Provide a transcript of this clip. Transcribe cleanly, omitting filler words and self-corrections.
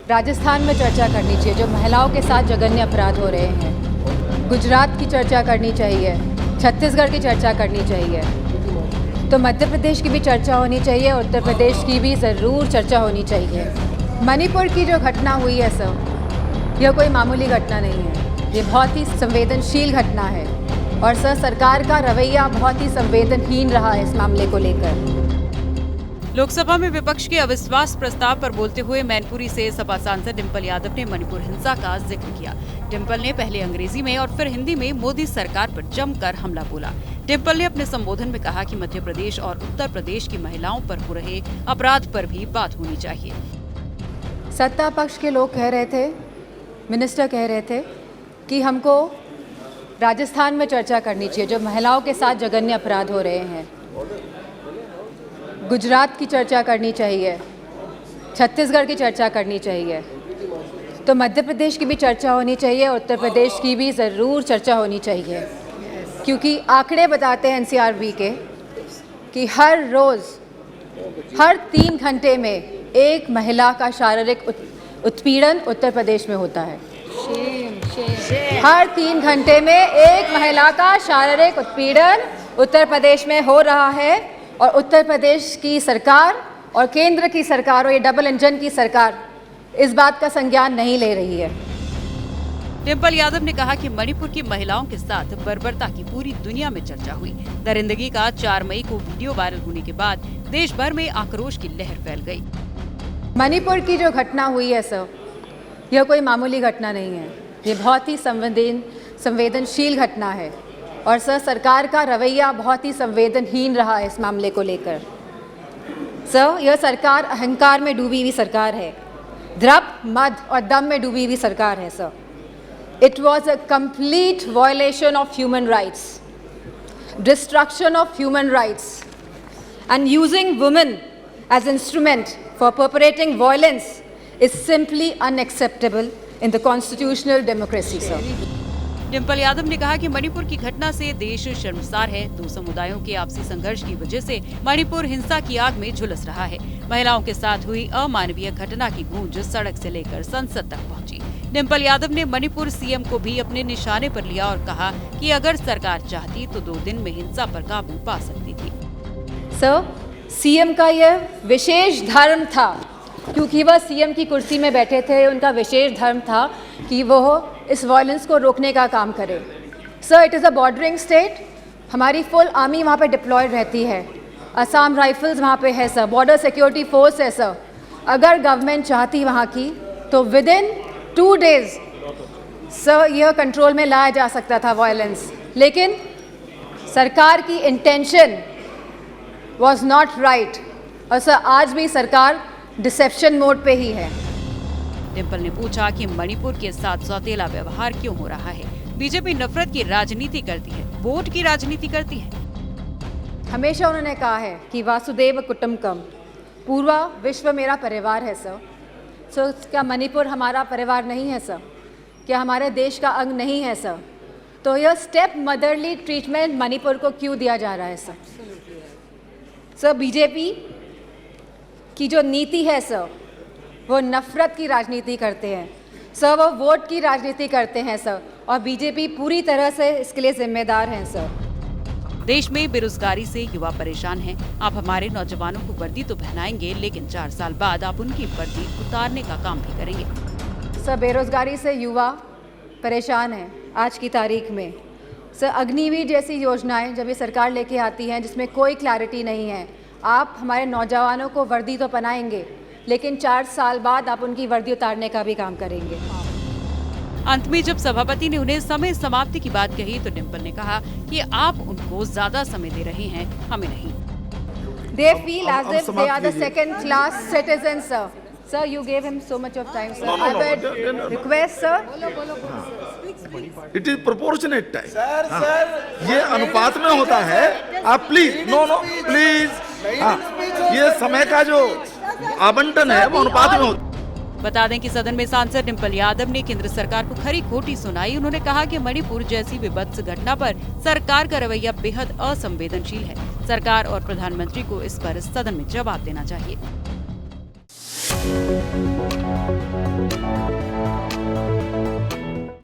राजस्थान में चर्चा करनी चाहिए, जो महिलाओं के साथ जघन्य अपराध हो रहे हैं। गुजरात की चर्चा करनी चाहिए, छत्तीसगढ़ की चर्चा करनी चाहिए, तो मध्य प्रदेश की भी चर्चा होनी चाहिए, उत्तर प्रदेश की भी ज़रूर चर्चा होनी चाहिए। मणिपुर की जो घटना हुई है सर, यह कोई मामूली घटना नहीं है, ये बहुत ही संवेदनशील घटना है और सर सरकार का रवैया बहुत ही संवेदनहीन रहा है इस मामले को लेकर। लोकसभा में विपक्ष के अविश्वास प्रस्ताव पर बोलते हुए मैनपुरी से सपा सांसद डिंपल यादव ने मणिपुर हिंसा का जिक्र किया। डिंपल ने पहले अंग्रेजी में और फिर हिंदी में मोदी सरकार पर जमकर हमला बोला। डिंपल ने अपने संबोधन में कहा कि मध्य प्रदेश और उत्तर प्रदेश की महिलाओं पर हो रहे अपराध पर भी बात होनी चाहिए। सत्ता पक्ष के लोग कह रहे थे, मिनिस्टर कह रहे थे कि हमको राजस्थान में चर्चा करनी चाहिए, जो महिलाओं के साथ जघन्य अपराध हो रहे हैं। गुजरात की चर्चा करनी चाहिए, छत्तीसगढ़ की चर्चा करनी चाहिए, तो मध्य प्रदेश की भी चर्चा होनी चाहिए, उत्तर प्रदेश की भी ज़रूर चर्चा होनी चाहिए, क्योंकि आंकड़े बताते हैं एनसीआरबी के कि हर रोज़ हर 3 घंटे में एक महिला का शारीरिक उत्पीड़न उत्तर प्रदेश में होता है। हर 3 घंटे में एक महिला का शारीरिक उत्पीड़न उत्तर प्रदेश में हो रहा है और उत्तर प्रदेश की सरकार और केंद्र की सरकार और ये डबल इंजन की सरकार इस बात का संज्ञान नहीं ले रही है। डिंपल यादव ने कहा कि मणिपुर की महिलाओं के साथ बर्बरता की पूरी दुनिया में चर्चा हुई। दरिंदगी का 4 मई को वीडियो वायरल होने के बाद देश भर में आक्रोश की लहर फैल गई। मणिपुर की जो घटना हुई है सर, यह कोई मामूली घटना नहीं है, ये बहुत ही संवेदनशील घटना है और सर सरकार का रवैया बहुत ही संवेदनहीन रहा है इस मामले को लेकर। सर यह सरकार अहंकार में डूबी हुई सरकार है, द्रव मद और दम में डूबी हुई सरकार है sir. It was a complete violation of human rights, destruction of human rights and using women as instrument for perpetrating violence is simply unacceptable in the constitutional democracy, sir. Dimple Yadav ने कहा कि मणिपुर की घटना से देश शर्मसार है। 2 समुदायों के आपसी संघर्ष की वजह से मणिपुर हिंसा की आग में झुलस रहा है। महिलाओं के साथ हुई अमानवीय घटना की गूंज सड़क से लेकर संसद तक पहुंची। डिंपल यादव ने मणिपुर सीएम को भी अपने निशाने पर लिया और कहा कि अगर सरकार चाहती तो 2 दिन में हिंसा पर काबू पा सकती थी। सर सीएम का यह विशेष धर्म था, क्योंकि वह सीएम की कुर्सी में बैठे थे, उनका विशेष धर्म था कि वो इस वायलेंस को रोकने का काम करे। Sir it is a bordering state, हमारी फुल आर्मी वहाँ पे डिप्लॉयड रहती है, असम राइफल्स वहाँ पे है सर, बॉर्डर सिक्योरिटी फोर्स है सर। अगर गवर्नमेंट चाहती वहाँ की तो विदिन 2 डेज सर यह कंट्रोल में लाया जा सकता था वायलेंस, लेकिन सरकार की इंटेंशन was not right और सर आज भी सरकार डिसेप्शन मोड पे ही है। डिंपल ने पूछा कि मणिपुर के साथ सौतेला व्यवहार क्यों हो रहा है। बीजेपी नफरत की राजनीति करती है, वोट की राजनीति करती है। हमेशा उन्होंने कहा है कि वासुदेव कुटुंबकम, पूरा विश्व मेरा परिवार है सर। सो क्या मणिपुर हमारा परिवार नहीं है सर? क्या हमारे देश का अंग नहीं है सर? तो यह स्टेप मदरली ट्रीटमेंट मणिपुर को क्यों दिया जा रहा है सर? सर बीजेपी की जो नीति है सर, वो नफरत की राजनीति करते हैं सर, वो वोट की राजनीति करते हैं सर, और बीजेपी पूरी तरह से इसके लिए जिम्मेदार हैं सर। देश में बेरोजगारी से युवा परेशान हैं। आप हमारे नौजवानों को वर्दी तो पहनाएंगे, लेकिन 4 साल बाद आप उनकी वर्दी उतारने का काम भी करेंगे। सर बेरोजगारी से युवा परेशान हैं आज की तारीख में। सर अग्निवीर जैसी योजनाएं जब ये सरकार लेके आती हैं जिसमें कोई क्लैरिटी नहीं है, आप हमारे नौजवानों को वर्दी तो पहनाएंगे, लेकिन 4 साल बाद आप उनकी वर्दी उतारने का भी काम करेंगे। अंत में जब सभापति ने उन्हें समय समाप्ति की बात कही तो डिंपल ने कहा कि आप उनको ज्यादा समय दे रहे हैं, हमें नहीं। They feel as if they are the second class citizens, sir. Sir, you gave him so much of time, sir. I would request, sir. It is proportionate time sir, ये अनुपात में होता है। आप प्लीज प्लीज ये समय का जो आवंटन है वो अनुपात में होता है। बता दें कि सदन में सांसद डिंपल यादव ने केंद्र सरकार को खरी खोटी सुनाई। उन्होंने कहा कि मणिपुर जैसी विभत्स घटना पर सरकार का रवैया बेहद असंवेदनशील है। सरकार और प्रधानमंत्री को इस पर सदन में जवाब देना चाहिए।